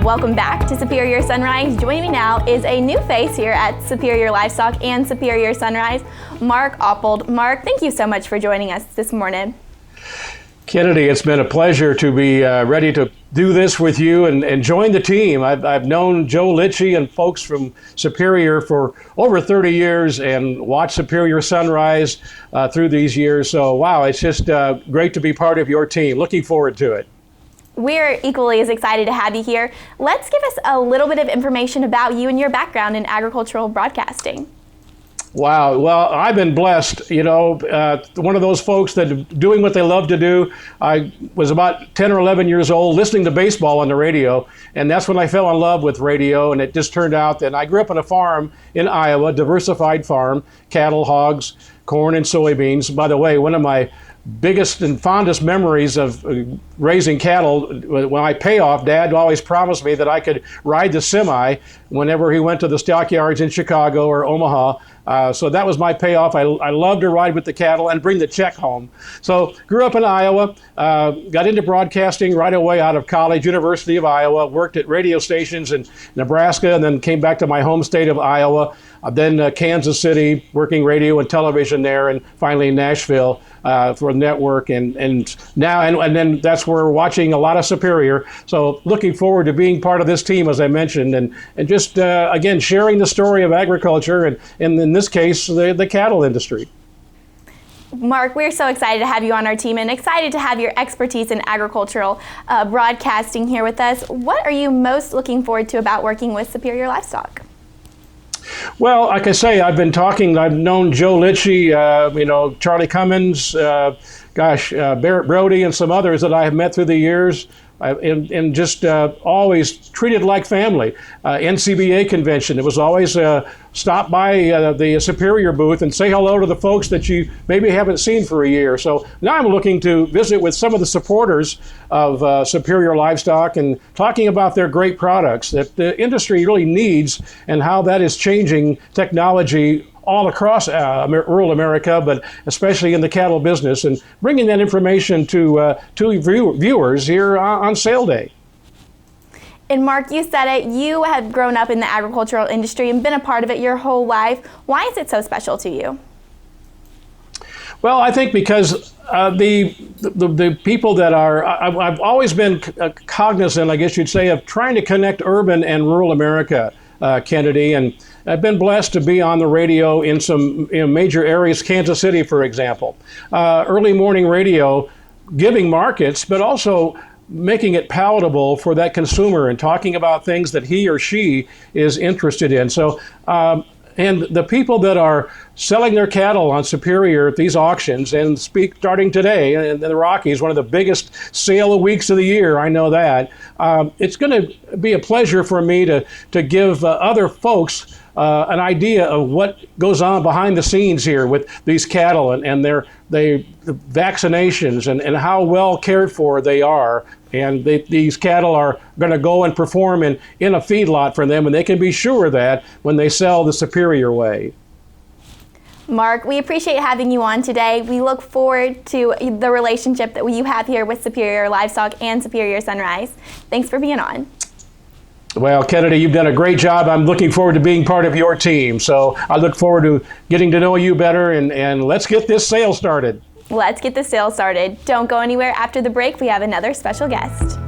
Welcome back to Superior Sunrise. Joining me now is a new face here at Superior Livestock and Superior Sunrise, Mark Oppold. Mark, thank you so much for joining us this morning. Kennedy, it's been a pleasure to be ready to do this with you and join the team. I've known Joe Litchie and folks from Superior for over 30 years and watched Superior Sunrise through these years. So, wow, it's just great to be part of your team. Looking forward to it. We're equally as excited to have you here. Let's give us a little bit of information about you and your background in agricultural broadcasting. Wow. Well, I've been blessed, one of those folks that doing what they love to do. I was about 10 or 11 years old listening to baseball on the radio, and that's when I fell in love with radio, and it just turned out that I grew up on a farm in Iowa, diversified farm, cattle, hogs, corn, and soybeans. By the way, one of my biggest and fondest memories of raising cattle, when I pay off, Dad always promised me that I could ride the semi whenever he went to the stockyards in Chicago or Omaha. So that was my payoff. I loved to ride with the cattle and bring the check home. So grew up in Iowa, got into broadcasting right away out of college, University of Iowa, worked at radio stations in Nebraska, and then came back to my home state of Iowa, then Kansas City, working radio and television there, and finally Nashville for the network, and then that's where we're watching a lot of Superior. So looking forward to being part of this team, as I mentioned, and just again sharing the story of agriculture and in this case the cattle industry. Mark, we're so excited to have you on our team and excited to have your expertise in agricultural broadcasting here with us. What are you most looking forward to about working with Superior Livestock? Well, like I say, I've known Joe Litchie, Charlie Cummins, Barrett Brody, and some others that I have met through the years, and just always treated like family. NCBA convention, it was always stop by the Superior booth and say hello to the folks that you maybe haven't seen for a year. So now I'm looking to visit with some of the supporters of Superior Livestock and talking about their great products that the industry really needs and how that is changing technology all across rural America, but especially in the cattle business, and bringing that information to viewers here on sale day. And Mark, you said it, you have grown up in the agricultural industry and been a part of it your whole life. Why is it so special to you? Well, I think because the people that are, I've always been cognizant, I guess you'd say, of trying to connect urban and rural America, Kennedy, and I've been blessed to be on the radio in some major areas, Kansas City, for example. Early morning radio, giving markets, but also making it palatable for that consumer and talking about things that he or she is interested in. So, and the people that are selling their cattle on Superior at these auctions, and starting today in the Rockies, one of the biggest sale weeks of the year, I know that. It's going to be a pleasure for me to give other folks an idea of what goes on behind the scenes here with these cattle and the vaccinations and how well cared for they are. And these cattle are going to go and perform in a feedlot for them, and they can be sure of that when they sell the Superior way. Mark, we appreciate having you on today. We look forward to the relationship that you have here with Superior Livestock and Superior Sunrise. Thanks for being on. Well, Kennedy, you've done a great job. I'm looking forward to being part of your team. So I look forward to getting to know you better, and let's get this sale started. Let's get the sale started. Don't go anywhere. After the break, we have another special guest.